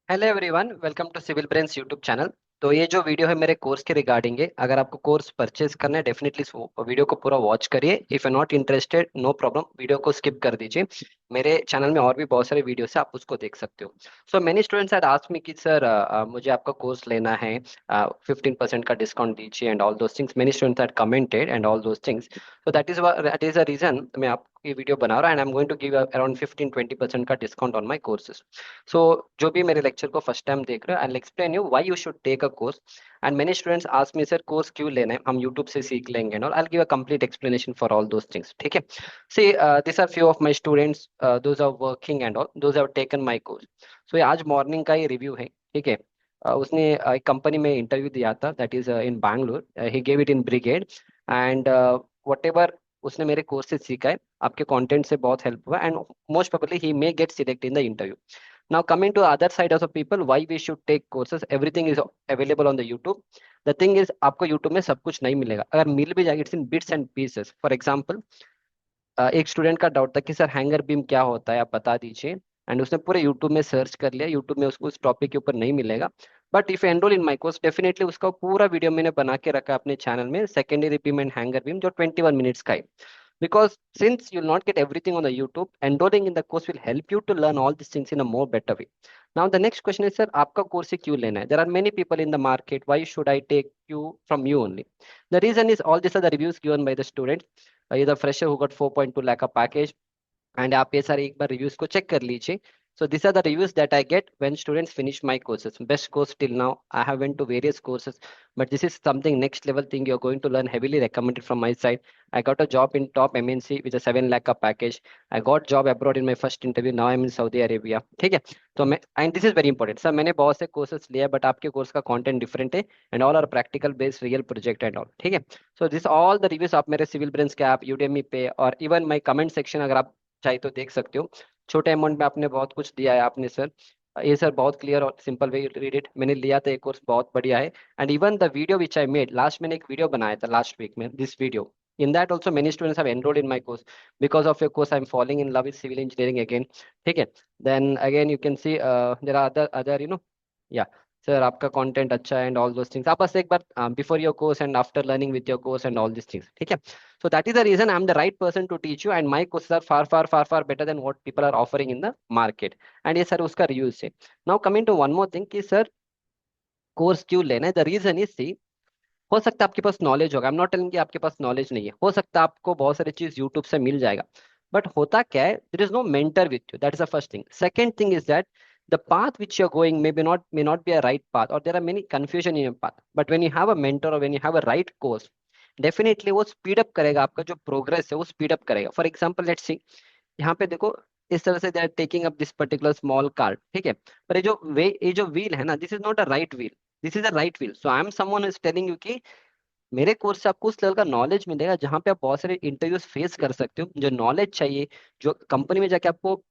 Hello everyone, welcome to Civil Brains YouTube channel. तो ये जो वीडियो है मेरे कोर्स के रिगार्डिंग है। अगर आपको कोर्स परचेज करना है डेफिनेटली इस वीडियो को पूरा वॉच करिए। If you not interested no problem, video को स्किप कर दीजिए। मेरे चैनल में और भी बहुत सारे वीडियोस है, आप उसको देख सकते हो। So many students had asked me कि सर मुझे आपका कोर्स लेना है, 15% का डिस्काउंट दीजिए and all those things. Many students had commented and all those things. So that is a reason मैं आपको ये वीडियो बना रहा हूँ and I am going to give around 15-20% का discount on my courses. So जो भी मेरे लेक्चर को फर्स्ट टाइम देख रहे हो, I will explain you why you should take a course. And many students ask me sir course क्यों लेना है, हम यूट्यूब से सीख लेंगे और I will give a complete explanation for all those things. ठीक है। See this are few of my students, those are working and all, those have taken my course. So ये आज मॉर्निंग का ही रिव्यू है। ठीक है। उसने एक कंपनी में इंटरव्यू दिया था, that is in Bangalore. He gave it in brigade and what ever उसने मेरे कोर्स से सीखा है, आपके कंटेंट से बहुत हेल्प हुआ and most probably he may gate select in the interview. Now coming to other side of the people, why we should take courses? Everything is available on the YouTube. The thing is, आपको YouTube में सब कुछ नहीं मिलेगा, अगर मिल भी जाएगा it's in bits and pieces. For example, एक स्टूडेंट का डाउट था कि सर हैंगर बीम क्या होता है, आप बता दीजिए। एंड उसने पूरे यूट्यूब में सर्च कर लिया, यूट्यूब में उसको उस टॉपिक के ऊपर नहीं मिलेगा। But if enrol in my course definitely उसका पूरा वीडियो मैंने बना के रखा है अपने चैनल में, secondary beam and hanger beam, जो 21 मिनट्स का है। Because since you'll not get everything on the YouTube, enrolling in the course will help you to learn all these things in a more better way. Now the next question is, sir, आपका course ही क्यों लेना है? There are many people in the market. Why should I take you from you only? The reason is all these are the reviews given by the students. Either fresher who got 4.2 lakh a package, and आप ये सारे एक बार reviews को check कर लीजिए। So this are the reviews that I get when students finish my courses. Best course till now, I have went to various courses, but this is something next level thing you're going to learn, heavily recommended from my side. I got a job in top MNC with a 7 lakh का package. I got job abroad in my first interview. Now I'm in Saudi Arabia. ठीक है। तो मैं, and this is very important sir, मैंने बहुत से courses लिया but आपके कोर्स का कंटेंट डिफरेंट है and all are practical based real project and all. ठीक है। So this all the reviews आप मेरे सिविल ब्रेन्स के ऐप, यूडेमी पे और इवन माय कमेंट सेक्शन अगर आप चाहिए तो देख सकते हो। छोटे अमाउंट में आपने बहुत कुछ दिया है आपने सर। ये सर बहुत क्लियर और सिंपल वे रीड इट, मैंने लिया था, एक कोर्स बहुत बढ़िया है। And even the video which I made last, मैंने एक वीडियो बनाया था लास्ट वीक में, this video, in that also many students have enrolled in my course. Because of your course I'm falling in love with civil engineering again. ठीक है। then again you can see there are other yeah, sir आपका content अच्छा है and all those things. आप बस एक बार before your course and after learning with your course and all this things. ठीक है। so that is the reason I'm the right person to teach you, and my courses are far better than what people are offering in the market. and ये sir उसका reviews है। now coming to one more thing कि sir course क्यों लेना है, the reason is सी, हो सकता है आपके पास नॉलेज होगा, आई एम नॉट टेलिंग कि आपके पास नॉलेज नहीं है, हो सकता है आपको बहुत सारी चीज यूट्यूब से मिल जाएगा। बट होता क्या है, there is no mentor with you, that is the first thing. Second thing is that the path which you're going may not be a right path, or there are many confusion in your path. But when you have a mentor or when you have a right course, definitely वो speed up करेगा, आपका जो progress है वो speed up करेगा। For example let's see, यहाँ पे देखो, इस तरह से they are taking up this particular small card. ठीक है। पर ये जो व्हील है ना, this is not a right wheel, this is a right wheel. So I am someone is telling you कि मेरे कोर्स से आपको उस लेवल का नॉलेज मिलेगा जहां पे आप बहुत सारे इंटरव्यूज फेस कर सकते हो। जो नॉलेज चाहिए, जो कंपनी में जाके आपको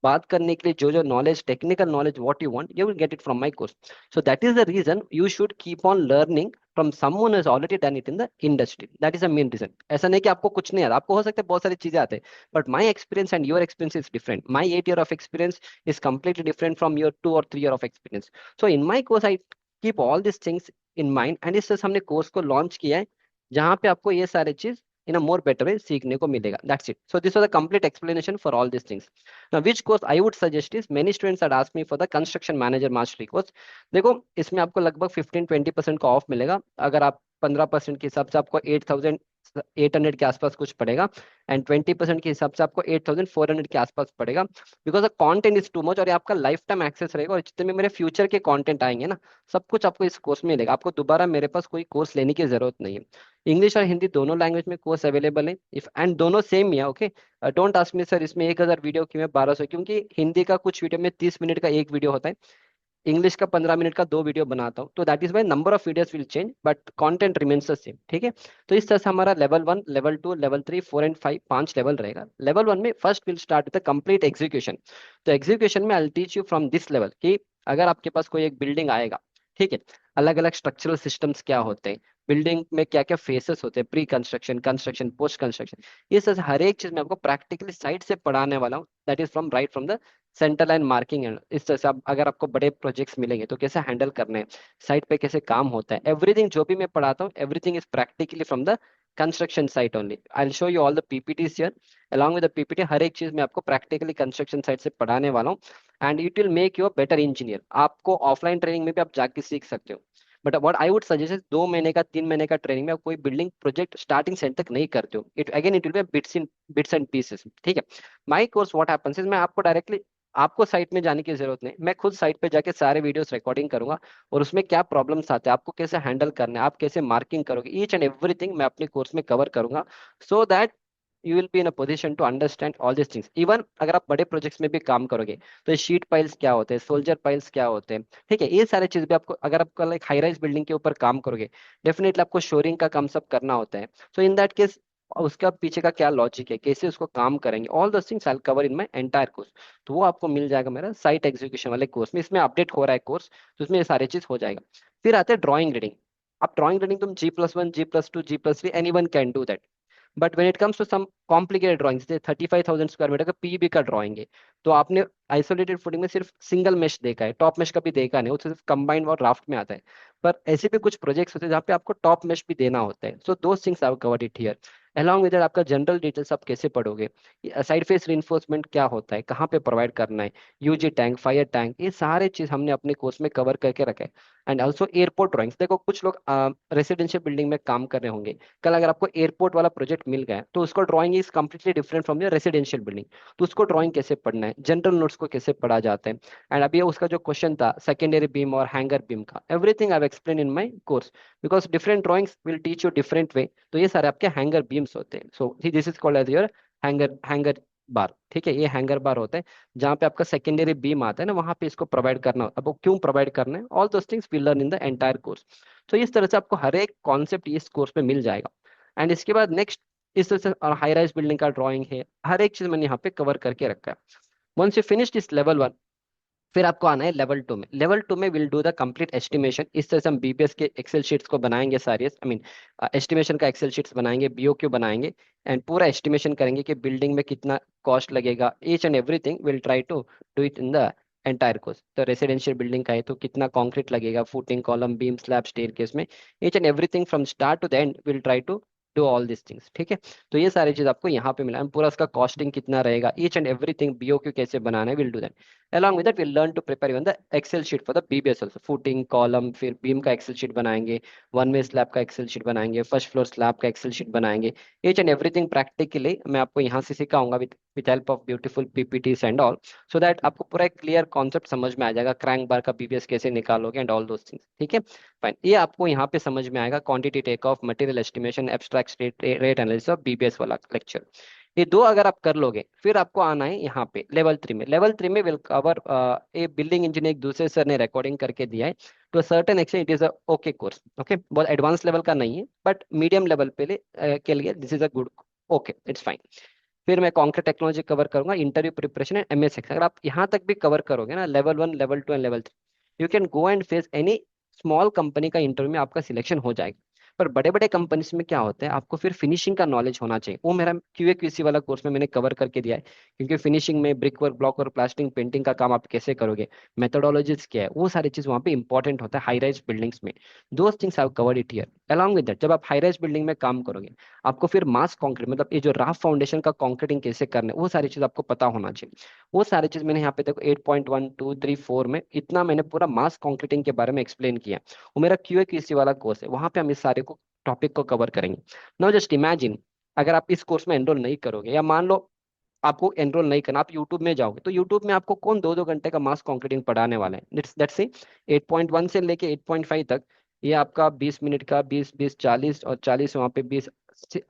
बात करने के लिए जो जो knowledge, technical knowledge what you want, you will get it from my course. So that is the reason you should keep on learning from someone has already done it in the industry. That is the main reason. ऐसा नहीं कि आपको कुछ नहीं आता, आपको हो सकता है बहुत सारी चीजें आते हैं, but my experience and your experience is different. My 8 year of experience is completely different from your 2 or 3 year of experience. So in my course I keep all these things in mind, and इससे हमने course को launch किया है जहां पे आपको ये सारे चीज इन अ मोर बेटर वे सीखने को मिलेगा। That's it. So this was the complete explanation for all this things. Now which course I would suggest is, many students had asked me for the construction manager mastery course. देखो, इसमें आपको लगभग 15-20% का of मिलेगा। अगर आप 15% के हिसाब से आपको 8,800 के आसपास कुछ पड़ेगा, एंड 20% के हिसाब से आपको 8,400 के आसपास पड़ेगा। Because the content is too much, और ये आपका लाइफ टाइम एक्सेस रहेगा, और जितने भी मेरे फ्यूचर के कंटेंट आएंगे ना, सब कुछ आपको इस कोर्स में मिलेगा। आपको दोबारा मेरे पास कोई कोर्स लेने की जरूरत नहीं है। इंग्लिश और हिंदी दोनों लैंग्वेज में कोर्स अवेलेबल है, इफ एंड दोनों सेम ही है। Okay. Don't ask me sir इसमें 1,000 वीडियो क्यों है 1,200, क्योंकि हिंदी का कुछ वीडियो में 30 मिनट का एक वीडियो होता है, इंग्लिश का 15 मिनट का 2 वीडियो बनाता हूँ। तो that is why number of videos will change but content remains the same. ठीक है। तो इस तरह से हमारा level 1, level 2, level 3, 4 and 5 5 level रहेगा। लेवल 1 में first will start with the complete execution. तो एग्जीक्यूशन में I teach you from this level कि अगर आपके पास कोई एक बिल्डिंग आएगा, ठीक है, अलग अलग स्ट्रक्चरल सिस्टम्स क्या होते हैं, बिल्डिंग में क्या क्या फेसेस होते हैं, pre construction, construction, post construction, ये सब हर एक चीज मैं आपको प्रैक्टिकली साइड से पढ़ाने वाला हूँ। That is from right from the centre line marking है, इस तरह से आप अगर आपको बड़े प्रोजेक्ट्स मिलेंगे तो कैसे हैंडल करने हैं, साइट पे कैसे काम होता है, एवरीथिंग जो भी मैं पढ़ाता हूँ everything is practically from the construction site only. I will show you all the PPTs here, along with the PPT हर एक चीज मैं आपको प्रैक्टिकली कंस्ट्रक्शन साइट से पढ़ाने वाला हूँ। And it will make you a better engineer. आपको ऑफलाइन ट्रेनिंग में भी आप जाके सीख सकते हो, but what I would suggest 2 महीने का 3 महीने का ट्रेनिंग में आप कोई बिल्डिंग प्रोजेक्ट स्टार्टिंग से एंड तक नहीं करते हो, it again it will be bits and pieces, ठीक है। माई कोर्स व्हाट हैपेंस इज मैं आपको डायरेक्टली, आपको साइट में जाने की जरूरत नहीं, मैं खुद साइट पे जाके सारे वीडियोस रिकॉर्डिंग करूंगा और उसमें क्या प्रॉब्लम्स आते हैं, आपको कैसे हैंडल करना है, आप कैसे मार्किंग करोगे, ईच एंड एवरीथिंग मैं अपने कोर्स में कवर करूंगा, so that you will be in a position to understand all this things. Even अगर आप बड़े प्रोजेक्ट्स में भी काम करोगे तो ये शीट पाइल्स क्या होते हैं, सोल्जर पाइल्स क्या होते हैं, ठीक है, ये सारे चीज भी आपको, अगर आप कल एक हाई राइज बिल्डिंग के ऊपर काम करोगे डेफिनेटली आपको शोरिंग का काम सब करना होता है। सो इन दैट केस उसका पीछे का क्या लॉजिक है, कैसे उसको काम करेंगे, all those things I cover in my entire course. तो वो आपको मिल जाएगा मेरा साइट एग्जीक्यूशन वाले कोर्स में, इसमें अपडेट हो रहा है कोर्स, तो इसमें ये सारी चीज हो जाएगा। फिर आते हैं ड्राइंग रीडिंग। अब ड्राइंग रीडिंग तुम G+1 G+2 G+3 any one can do that, but when it comes to some complicated drawing, जैसे 35,000 स्क्वायर मीटर का पीबी का ड्राइंग है, तो आपने आइसोलेटेड फुटिंग में सिर्फ सिंगल मेश देखा है, टॉप मेश का भी देखा नहीं, वो तो सिर्फ कंबाइंड और राफ्ट में आता है। पर ऐसे भी कुछ प्रोजेक्ट्स होते हैं जहाँ पे आपको टॉप मेश भी देना होता है, so those things I covered it here. Along with that आपका जनरल डिटेल्स आप कैसे पढ़ोगे, साइड फेस रिइंफोर्समेंट क्या होता है, कहाँ पे प्रोवाइड करना है, यूजी टैंक, फायर टैंक, ये सारे चीज हमने अपने कोर्स में कवर करके रखा है। एंड ऑल्सो एयरपोर्ट ड्राइंग्स, देखो कुछ लोग रेसिडेंशियल बिल्डिंग में काम कर रहे होंगे, कल अगर आपको एयरपोर्ट वाला प्रोजेक्ट मिल गया है, तो उसको drawing is completely different from your residential building, तो उसको ड्राइंग कैसे पढ़ना है, जनरल नोट्स को कैसे पढ़ा जाता है। एंड अभी उसका जो क्वेश्चन था सेकेंडरी बीम और हैंगर बीम का, everything I explain in my course, because different drawings will teach you different way. तो ये सारे आपके हैंगर बीम्स होते हैं, so this is called as your hanger bar, ठीक है, ये हैंगर बार होता है जहाँ पे आपका सेकेंडरी बीम आता है ना, वहां पे इसको प्रोवाइड करना होता है। अब वो क्यों प्रोवाइड करना है, all those things will learn in the entire course. तो इस तरह से आपको हर एक कॉन्सेप्ट इस कोर्स में मिल जाएगा। एंड इसके बाद नेक्स्ट, इस तरह से और हाई राइज बिल्डिंग का ड्राइंग है, हर एक चीज मैंने यहाँ पे कवर करके रखा है। Once you finish this level 1, फिर आपको आना है लेवल 2 में। लेवल 2 में will do the complete estimation, इस तरह से हम बीबीएस के एक्सेल शीट्स को बनाएंगे सारी, आई मीन एस्टिमेशन का एक्सेल शीट्स बनाएंगे, बीओक्यू बनाएंगे, एंड पूरा एस्टिमेशन करेंगे कि बिल्डिंग में कितना कॉस्ट लगेगा, each and everything will try to do it in the entire course. तो रेसिडेंशियल बिल्डिंग का है तो कितना कंक्रीट लगेगा, footing, column, beam, slab, staircase में, each and everything from start to the end will try to do all this things, ठीक है। तो ये सारी चीज आपको यहाँ पे मिला है, पूरा उसका कॉस्टिंग कितना रहेगा, ईच एंड एवरीथिंग बीओक्यू कैसे बनाना है, will do that. Along with that, we'll learn to prepare even the Excel sheet for the BBS also. Footing, column, फिर बीम का एक्सेल शीट बनाएंगे, वन वे स्लैब का Excel sheet बनाएंगे, first floor slab का Excel sheet बनाएंगे, each and everything practically मैं आपको यहाँ से सिखाऊंगा with help of beautiful PPTs and all, so that आपको पूरा एक क्लियर कॉन्सेप्ट समझ में आ जाएगा, क्रैंक बार का बीबीएस कैसे निकालोगे एंड ऑल दोस थिंग्स, ठीक है। फाइन, ये आपको यहाँ पे समझ में आएगा, quantity take off, material estimation, abstract rate analysis of BBS वाला लेक्चर। ये दो अगर आप कर लोगे फिर आपको आना है यहाँ पे लेवल 3 में। लेवल 3 में will cover, a building engineer दूसरे सर ने रिकॉर्डिंग करके दिया है, to certain extent it is a okay course, okay, बहुत एडवांस लेवल का नहीं है बट मीडियम लेवल पे के लिए this is a good, okay, it's fine. फिर मैं कॉन्क्रीट टेक्नोलॉजी कवर करूंगा, इंटरव्यू प्रिपरेशन एंड एमएस। अगर आप यहाँ तक भी कवर करोगे ना, level 1, level 2 and level 3, you can go and face any small company का इंटरव्यू में आपका सिलेक्शन हो जाएगा। पर बड़े बड़े कंपनीज में क्या होता है, आपको फिर फिनिशिंग का नॉलेज होना चाहिए, वो मेरा क्यूए क्यूसी वाला कोर्स में मैंने कवर करके दिया है, क्योंकि फिनिशिंग में ब्रिक वर्क, ब्लॉक और प्लास्टिंग, पेंटिंग का काम आप कैसे करोगे, मेथोडोलॉजीज क्या है, वो सारी चीज वहाँ पे इंपॉर्टेंट होता है हाई राइज बिल्डिंग्स में। Those things I have covered it here. Along with that, जब आप हाई राइज बिल्डिंग में काम करोगे आपको फिर मास कंक्रीट, मतलब ये जो राफ फाउंडेशन का कंक्रीटिंग कैसे करना है, वो सारी चीज आपको पता होना चाहिए। वो सारी चीज मैंने यहाँ पे देखो 8.1 2 3 4 में इतना मैंने पूरा मास कंक्रीटिंग के बारे में एक्सप्लेन किया। वो मेरा क्यूए क्यूसी वाला कोर्स है, वहां पे हम इस सारे को टॉपिक को कवर करेंगे। नाउ जस्ट इमेजिन, अगर आप इस कोर्स में एनरोल नहीं करोगे, या मान लो आपको एनरोल नहीं करना, आप यूट्यूब में जाओगे, तो यूट्यूब में आपको कौन 2 2 घंटे का मास कंक्रीटिंग पढ़ाने वाला है। लेट्स से 8.1 से लेके 8.5 तक, ये आपका 20 मिनट का, 20 20 40 और 40 वहाँ पे 20,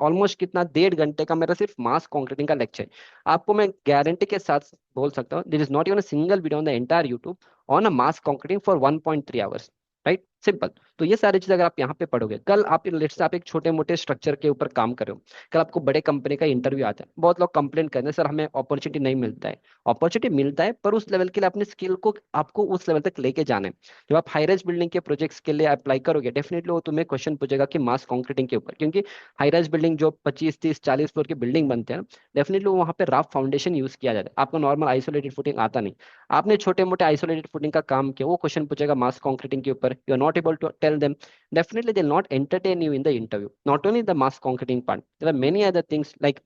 ऑलमोस्ट कितना, 1.5 घंटे का मेरा सिर्फ मास कंक्रीटिंग का लेक्चर है। आपको मैं गारंटी के साथ बोल सकता हूँ, this is not even a single video on the entire YouTube on a mass concreting for 1.3 hours, right. Simple. तो ये सारी चीजें अगर आप यहाँ पे पढ़ोगे, कल आप लेट्स से आप एक छोटे मोटे स्ट्रक्चर के ऊपर काम कर रहे हो, कल आपको बड़े कंपनी का इंटरव्यू आता है, बहुत लोग कंप्लेंट करते हैं सर हमें अपॉर्चुनिटी नहीं मिलता है। अपॉर्चुनिटी मिलता है, पर उस लेवल के लिए अपने स्किल को आपको उस लेवल तक लेके जाना है। जब आप हाई राइज बिल्डिंग के प्रोजेक्ट्स के लिए अप्लाई करोगे, डेफिनेटली वो तुम्हें क्वेश्चन पूछेगा कि मास कंक्रीटिंग के ऊपर, क्योंकि हाई राइज बिल्डिंग जो 25 30 40 फ्लोर की बिल्डिंग बनते हैं ना, डेफिनेटली वहाँ पे राफ फाउंडेशन यूज किया जाता है, आपको नॉर्मल आइसोलेटेड फुटिंग आता नहीं। आपने छोटे मोटे आइसोलेटेड फुटिंग का काम किया, वो क्वेश्चन पूछेगा मास कंक्रीटिंग के ऊपर, you are not able to tell them, definitely they'll not entertain you in the interview. Not only the mass concreting part, there are many other things like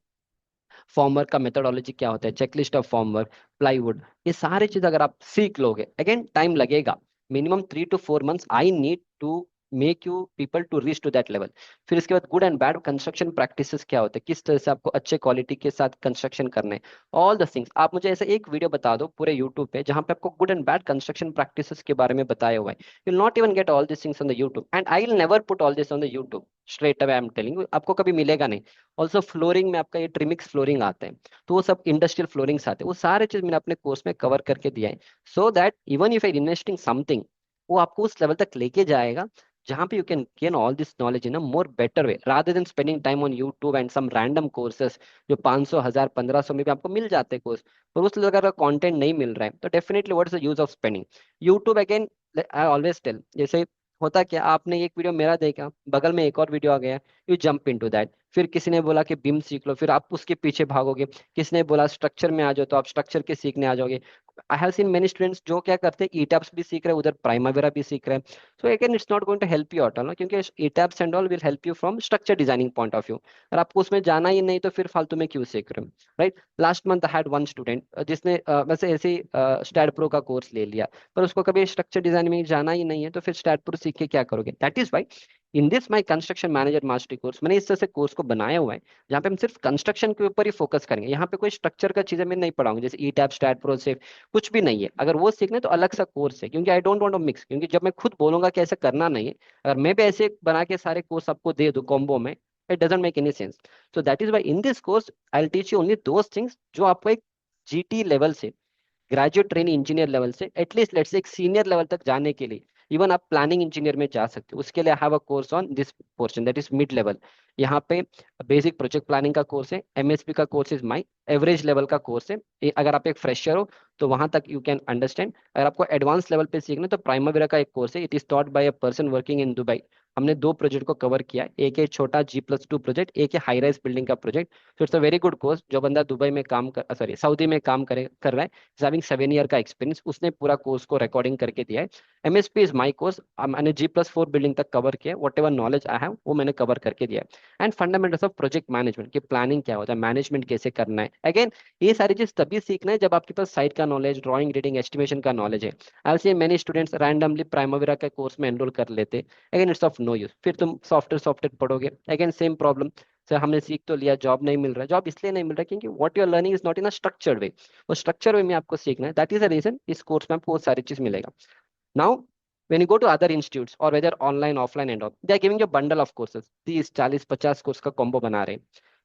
formwork का methodology क्या होता है, checklist of formwork, plywood, ये सारे चीज अगर आप सीख लोगे, अगेन टाइम लगेगा, minimum 3 to 4 months I need to make you people to reach to that level. फिर इसके बाद good and bad construction practices क्या होते हैं, किस तरह से आपको अच्छे क्वालिटी के साथ कंस्ट्रक्शन करने हैं, ऑल द थिंग्स। आप मुझे ऐसे एक वीडियो बता दो पूरे यूट्यूब पे जहां पे आपको good and bad construction practices के बारे में बताया हुआ है, you will not even get all this things on the YouTube, and I will never put all this on the YouTube, straight away I am telling you, आपको कभी मिलेगा नहीं। ऑल्सो फ्लोरिंग में आपका ये ट्रिमिक्स फ्लोरिंग आते हैं, तो वो सब इंडस्ट्रियल फ्लोरिंग्स आते हैं, वो सारे चीज मैंने अपने कोर्स में कवर करके दिया है, so that even if I investing something, वो आपको उस लेवल तक लेके जाएगा जहां पे you can gain all this knowledge in a more better way, rather than spending time on YouTube and some random courses जो 500 1000 1500 में भी आपको मिल जाते हैं कोर्स, पर उस लेवल का कंटेंट नहीं मिल रहा है, तो definitely what is the use of spending YouTube. Again I always tell, जैसे होता क्या, आपने एक वीडियो मेरा देखा, बगल में एक और वीडियो आ गया, यू जंप इनटू दैट, फिर किसी ने बोला कि बिम सीख लो, फिर आप उसके पीछे भागोगे, किसी ने बोला स्ट्रक्चर में आ जाओ, तो आप स्ट्रक्चर के सीखने आ जाओगे। I have seen many students जो क्या करते हैं, ईटैप्स भी सीख रहे हैं, उधर प्राइमावेरा भी सीख रहे हैं, so again it's not going to help you out, ना, क्योंकि ETABS and all will help you from structure designing point of view, अगर आपको उसमें जाना ही नहीं तो फिर फालतू में क्यों सीख रहे हो, right. Last month I had one student जिसने वैसे ऐसे ही स्टैट प्रो का कोर्स ले लिया, पर उसको कभी स्ट्रक्चर डिजाइन में जाना ही नहीं है, तो फिर स्टैट प्रो सीख के क्या करोगे, that is why in this my construction manager mastery course मैंने इस तरह से कोर्स को बनाया हुआ है, जहाँ पे हम सिर्फ कंस्ट्रक्शन के ऊपर ही फोकस करेंगे, यहाँ पे कोई स्ट्रक्चर का चीजें मैं नहीं पढ़ाऊंगी, जैसे ई टैप स्टैट प्रो से कुछ भी नहीं है, अगर वो सीखना है तो अलग सा कोर्स है, क्योंकि I don't want to mix, क्योंकि जब मैं खुद बोलूंगा कि ऐसा करना नहीं है, अगर मैं भी ऐसे बना के सारे कोर्स आपको दे दूं कॉम्बो में, it doesn't make any sense. So that is why in this course I will teach you only those things जो आपको एक जीटी लेवल से, ग्रेजुएट ट्रेनी इंजीनियर लेवल से एटलीस्ट लेट्स से एक सीनियर लेवल तक जाने के लिए, इवन आप प्लानिंग इंजीनियर में जा सकते हो, उसके लिए I have a course on this portion that is mid level. यहाँ पे बेसिक प्रोजेक्ट प्लानिंग का कोर्स है, एमएसपी का course is my average level का कोर्स है, अगर आप एक फ्रेशर हो तो वहां तक यू कैन अंडरस्टैंड, अगर आपको एडवांस लेवल पे सीखना है तो प्राइमावेरा का एक कोर्स है, it is taught by a person working in Dubai. हमने दो प्रोजेक्ट को कवर किया है, एक है छोटा G+2 प्रोजेक्ट, एक है हाई राइज बिल्डिंग का प्रोजेक्ट, तो it's a very good course. जो बंदा दुबई में काम कर सॉरी सऊदी में काम कर रहा है, हैविंग 7 ईयर का एक्सपीरियंस, उसने पूरा कोर्स को रिकॉर्डिंग करके दिया है। एमएसपी इज माई कोर्स, मैंने G+4 बिल्डिंग तक कवर किया है, what ever knowledge I have वो मैंने कवर करके दिया है। And fundamentals of project management की प्लानिंग क्या होता है, मैनेजमेंट कैसे करना है, अगेन ये सारी चीज तभी सीखना है जब आपके पास साइट का नॉलेज, ड्राइंग, रीडिंग, एस्टिमेशन का नॉलेज है। I see many students randomly Primavera के कोर्स में एनरोल कर लेते, again it's of no use, फिर तुम सॉफ्टवेयर सॉफ्टवेयर पढ़ोगे, अगेन सेम प्रॉब्लम, सर हमने सीख तो लिया, जॉब नहीं मिल रहा है, जॉब इसलिए नहीं मिल रहा है क्योंकि what you are learning is not in a structured way, वो स्ट्रक्चर वे में आपको सीखना है, दैट इज द रीजन इस कोर्स में आपको वो सारी चीज मिलेगा। Now when you go to other institutes or whether online offline and all, they are giving you a bundle of courses, 30 40 50 course का कॉम्बो बना रहे हैं।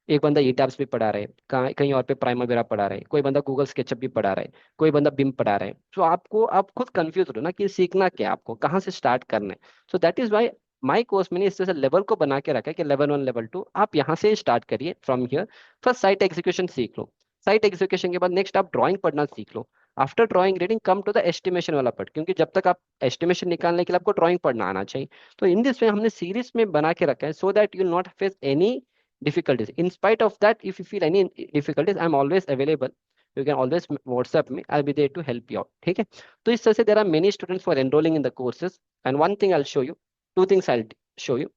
एक बंदा ईटैब्स भी पढ़ा रहे हैं, कहीं और पे प्राइमवेरा पढ़ा रहे हैं, कोई बंदा गूगल स्केचअप भी पढ़ा रहा है, कोई बंदा बिम पढ़ा रहे हैं, तो आपको आप खुद कंफ्यूज हो ना कि सीखना क्या है, आपको कहाँ से स्टार्ट करना है। So that is why my course मैंने इस तरह से लेवल को बना के रखा है कि लेवल 1 लेवल 2 आप यहाँ से स्टार्ट करिए, from here first sight execution सीख लो, साइट एग्जीक्यूशन के बाद नेक्स्ट आप ड्राइंग पढ़ना सीख लो, after drawing reading come to the estimation वाला पार्ट, क्योंकि जब तक आप एस्टिमेशन निकालने के लिए आपको ड्राइंग पढ़ना आना चाहिए। तो इन दिस वे हमने सीरीज में बना के रखा है, so that you not face any difficulties. In spite of that, if you feel any difficulties, I'm always available. You can always WhatsApp me. I'll be there to help you out. ठीक है? तो इस तरह से there are many students who are enrolling in the courses. And one thing I'll show you, two things I'll show you.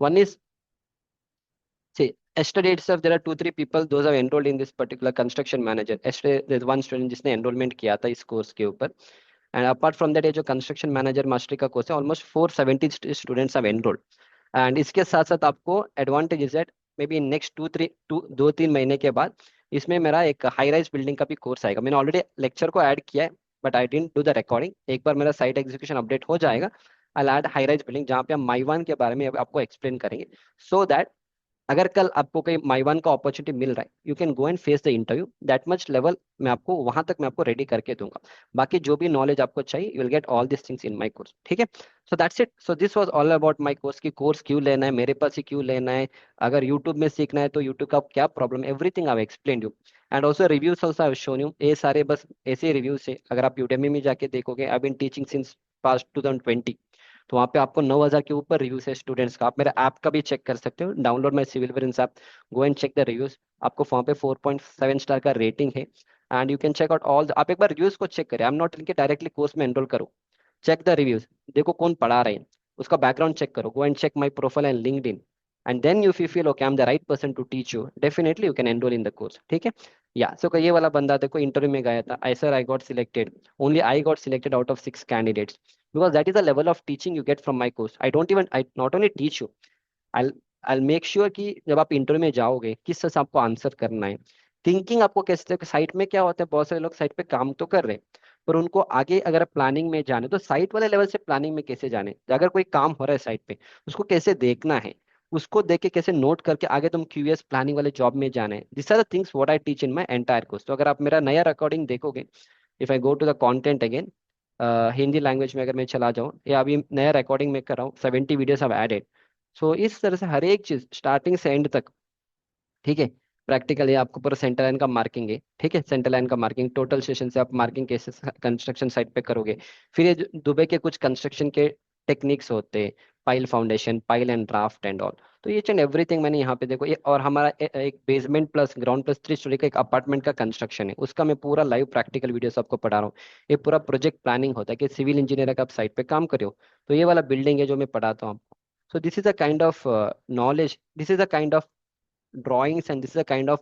One is, see, yesterday itself there are 2 3 people those have enrolled in this particular construction manager. Yesterday there's one student जिसने enrollment किया था इस course के ऊपर. And apart from that, ये जो construction manager mastery का course है, almost 470 students have enrolled. And इसके साथ साथ आपको advantage is that may be next 2 3 महीने के बाद इसमें मेरा एक हाई राइज बिल्डिंग का भी कोर्स आएगा। मैंने ऑलरेडी लेक्चर को ऐड किया है, but I didn't do the recording. एक बार मेरा साइट एग्जीक्यूशन अपडेट हो जाएगा, I add high rise building, जहाँ पे हम माइवान के बारे में आपको एक्सप्लेन करेंगे, सो दैट अगर कल आपको कोई माई 1 का अपॉर्चुनिटी मिल रहा है, you can go and face the interview, that much level मैं आपको वहां तक मैं आपको रेडी करके दूंगा। बाकी जो भी नॉलेज आपको चाहिए, you will get all this things in my course, ठीक है। सो that's it. So this was all about my course की कोर्स क्यों लेना है, मेरे पास ही क्यों लेना है, अगर यूट्यूब में सीखना है तो यूट्यूब का क्या problem, everything I explain you. And also reviews also I shown you, ये सारे बस ऐसे रिव्यूज है। अगर आप यूडेमी में जाके देखोगे, I been teaching since past 2020, तो वहाँ पे आपको 9,000 के ऊपर रिव्यूज है स्टूडेंट्स का। आप मेरा ऐप का भी चेक कर सकते हो, download my civil brains app, go and check the reviews. आपको वहाँ पे 4.7 स्टार का रेटिंग है। And you can check out all, आप एक बार रिव्यूज को चेक करें, आई एम नॉट इनके डायरेक्टली कोर्स में एनरोल करो, चेक द रिव्यूज, देखो कौन पढ़ा रहे हैं, उसका बैकग्राउंड चेक करो, go and check my profile and LinkedIn, and then you feel okay I am the right person to teach you, definitely you can enrol in the course, ठीक है। या सो ये वाला बंदा देखो इंटरव्यू में गया था, I sir I got selected, only I got selected out of 6 candidates, because that is the level of teaching you get from my course. I not only teach you, I'll I'll make sure कि जब आप interview में जाओगे किस तरह से आपको answer करना है, थिंकिंग आपको कैसे, साइट में क्या होता है, बहुत सारे लोग साइट पे काम तो कर रहे हैं, पर उनको आगे अगर प्लानिंग में जाने तो साइट वाले लेवल से प्लानिंग में कैसे जाने, अगर कोई काम हो रहा है साइट पे उसको कैसे देखना है, उसको देख के कैसे नोट करके आगे तुम क्यूएस प्लानिंग वाले जॉब में जाना है, this are the things what I teach in my entire course. तो अगर आप मेरा नया रिकॉर्डिंग देखोगे, if I go to the content again, Hindi language में अगर मैं चला जाऊँ, या अभी नया रिकॉर्डिंग में कर रहा हूँ, 70 वीडियोस हैव एडेड। सो इस तरह से हर एक चीज स्टार्टिंग से एंड तक, ठीक है। प्रैक्टिकली आपको पूरा सेंटर लाइन का मार्किंग है, ठीक है, सेंटर लाइन का मार्किंग, टोटल सेशन से आप मार्किंग कैसे कंस्ट्रक्शन साइट पे करोगे। फिर ये दुबई के कुछ कंस्ट्रक्शन के टेक्निक्स होते हैं, pile foundation, pile and draft and all, तो ये एंड एवरीथिंग मैंने यहाँ पे देखो ये, और हमारा एक basement plus ground plus 3 story का एक अपार्टमेंट का कंस्ट्रक्शन है, उसका मैं पूरा लाइव प्रैक्टिकल वीडियो आपको पढ़ा रहा हूँ। ये पूरा प्रोजेक्ट प्लानिंग होता है कि सिविल इंजीनियर का आप साइट पे काम करे हो, तो ये वाला बिल्डिंग है जो मैं पढ़ाता हूँ। सो this is a kind of knowledge, this is a kind of drawings, and this is a kind of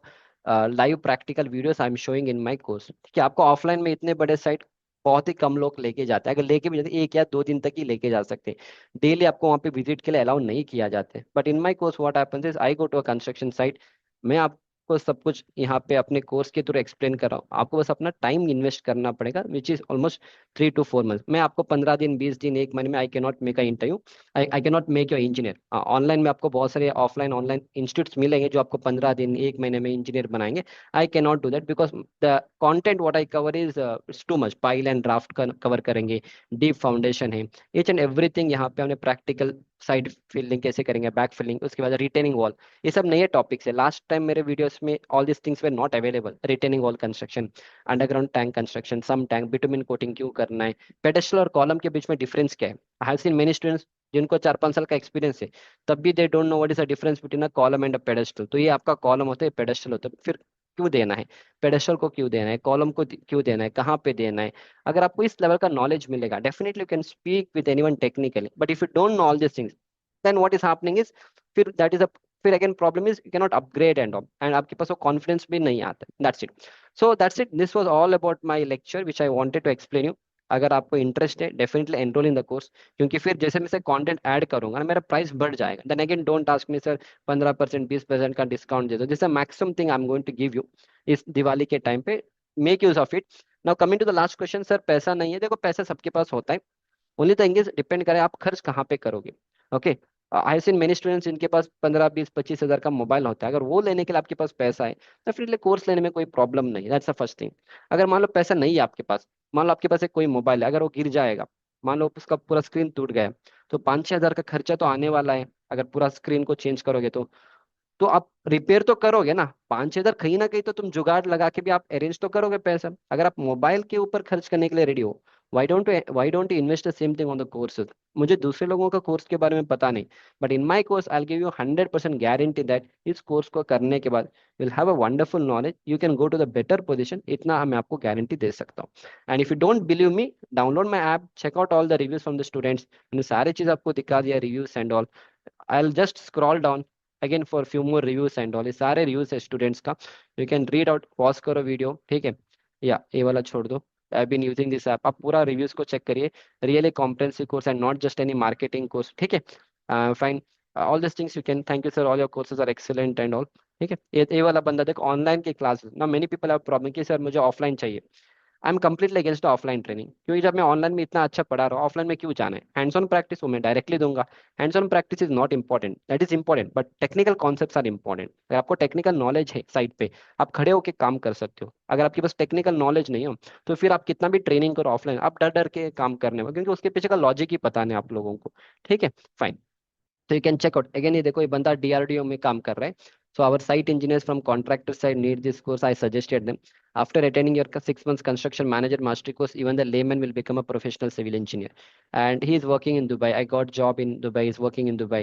live practical videos I'm showing in my course। ठीक है, आपको ऑफलाइन में इतने बड़े साइट बहुत ही कम लोग लेके जाते हैं, अगर लेके भी जाते हैं 1 या 2 दिन तक ही लेके जा सकते हैं, डेली आपको वहाँ पे विजिट के लिए अलाउ नहीं किया जाता है। But in my course what happens is I go to a construction site, मैं आपको सब कुछ यहाँ पे अपने कोर्स के थ्रू एक्सप्लेन कर रहा हूँ, आपको बस अपना टाइम इन्वेस्ट करना पड़ेगा, which is almost 3 to 4 month. मैं आपको 15 दिन, 20 दिन, 1 महीने में I can not make a interview, I can not make your engineer. Online में आपको बहुत सारे ऑफलाइन ऑनलाइन इंस्टीट्यूट्स मिलेंगे जो आपको 15 दिन, 1 महीने में इंजीनियर बनाएंगे। I can not do that because the content what I cover is too much, pile and draft cover करेंगे, डीप फाउंडेशन है, ईच एंड एवरीथिंग यहाँ पे हमने प्रैक्टिकल, साइड फिलिंग कैसे करेंगे, बैक फिलिंग, उसके बाद रिटेनिंग वॉल, ये सब नए टॉपिक्स है। लास्ट टाइम मेरे वीडियोस में ऑल दिस थिंग्स वे not available, retaining wall construction, underground tank construction, sump tank, bitumen coating क्यों करना है, पेडेस्टल और कॉलम के बीच में डिफरेंस क्या है। I have seen many students जिनको 4-5 साल का एक्सपीरियंस है, तब भी they don't know what is the difference between a column and a pedestal. तो ये आपका कॉलम होता है, पेडेस्टल होता है, फिर क्यों देना है, पेडेस्टल को क्यों देना है, कॉलम को क्यों देना है, कहाँ पे देना है। अगर आपको इस लेवल का नॉलेज मिलेगा, definitely you can speak with anyone technically, but if you don't know all this things, then what is happening is, फिर दैट इज अ, फिर again problem is you can not upgrade and all, and आपके पास वो confidence भी नहीं आता। That's it. So that's it, this was all about my lecture which I wanted to explain you. अगर आपको interest है, definitely enrol in the course, क्योंकि फिर जैसे मैं से कंटेंट ऐड करूंगा ना, मेरा प्राइस बढ़ जाएगा। Then again don't ask me sir 15%, 20% का डिस्काउंट दे दो, this maximum thing I am going to give you इस दिवाली के टाइम पे, make use of it. Now coming to the last question, sir पैसा नहीं है, देखो पैसा सबके पास होता है, ओनली थिंग इज डिपेंड करे आप खर्च कहाँ पे करोगे। Okay, I seen many students जिनके पास 15, 20, 25 हज़ार का मोबाइल होता है, अगर वो लेने के लिए आपके पास पैसा है, तो फिर कोर्स लेने में कोई प्रॉब्लम नहीं, दैट्स द फर्स्ट थिंग। अगर मान लो पैसा नहीं है आपके पास, मान लो आपके पास एक कोई मोबाइल है, अगर वो गिर जाएगा, मान लो उसका पूरा स्क्रीन टूट गया, तो 5-6 हज़ार का खर्चा तो आने वाला है, अगर पूरा स्क्रीन को चेंज करोगे तो आप रिपेयर तो करोगे ना, 5-6 हज़ार कहीं ना कहीं तो तुम जुगाड़ लगा के भी आप अरेंज तो करोगे पैसा। अगर आप मोबाइल के ऊपर खर्च करने के लिए रेडी हो, why don't you invest the same thing on the courses. मुझे दूसरे लोगों का कोर्स के बारे में पता नहीं, but in my course I give you 100% guarantee that इस कोर्स को करने के बाद will have a wonderful knowledge, you can go to the better position, इतना मैं आपको गारंटी दे सकता हूँ। And if you don't believe me, download my app, check out all the reviews from the students, मैंने सारी चीज आपको दिखा दिया, reviews and all. I'll just scroll down again for few more reviews and all, ये सारे reviews है students का, you can read out, pause करो वीडियो, ठीक है, या ये वाला छोड़ दो, I been using this app, आप पूरा रिव्यूज को चेक करिए, really comprehensive course and not just any marketing course, ठीक है। Fine, all this things you can, thank you sir, all your courses are excellent and all, ठीक है। ये वाला बंदा देखो ऑनलाइन की क्लासेस, ना मेनी पीपल हैव प्रॉब्लम कि सर मुझे ऑफलाइन चाहिए, I am completely against offline training, क्योंकि जब मैं ऑनलाइन में इतना अच्छा पढ़ा रहा हूँ, ऑफलाइन में क्यों जाना है? हैंड्स ऑन प्रैक्टिस वो मैं डायरेक्टली दूंगा। Hands on practice is not important, that is important, but technical concepts are important. अगर आपको टेक्निकल नॉलेज है साइट पे, आप खड़े होकर काम कर सकते हो। अगर आपके पास टेक्निकल नॉलेज नहीं हो, तो फिर आप कितना भी ट्रेनिंग करो ऑफलाइन, आप डर डर के काम करने में, क्योंकि उसके पीछे का लॉजिक ही पता नहीं आप लोगों को। ठीक है, फाइन। तो you can check out again, ये देखो ये बंदा डीआरडीओ में काम कर रहा है। So our site engineers from contractor side need this course, I suggested them. After attending your 6 months construction manager mastery course, even the layman will become a professional civil engineer. And he is working in Dubai. I got job in Dubai. He's working in Dubai.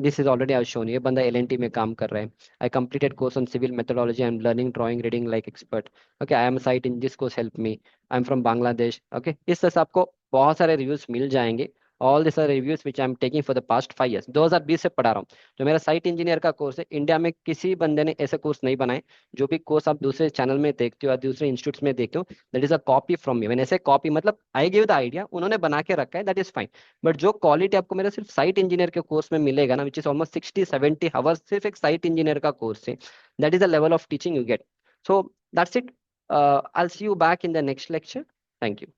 This is already I've shown you. ये बंदा LNT में काम कर रहा है. I completed course on civil methodology. I'm learning drawing, reading like expert. Okay, I am a site in this course. Help me. I'm from Bangladesh. Okay, इस तरह से आपको बहुत सारे रिव्यूज मिल जाएंगे। All this are reviews which I am taking for the past 5 years, 2020 से पढ़ा रहा हूँ। जो मेरा साइट इंजीनियर का कोर्स है, इंडिया में किसी बंदे ने ऐसे कोर्स नहीं बनाए। जो भी कोर्स आप दूसरे चैनल में देखते हो या दूसरे इंस्टीट्यूट्स में देखते हो, that is a copy from me. मैंने ऐसे कॉपी मतलब आई गिव द आइडिया, उन्होंने बना के रखा है, दैट इज फाइन। बट जो क्वालिटी आपको मेरा सिर्फ साइट इंजीनियर के कोर्स में मिलेगा ना, विच इज ऑलमोस्ट 60-70 आवर्स सिर्फ एक साइट इंजीनियर का कोर्स है, that is the level of teaching you get. So that's it. I see you back in the next lecture. Thank you.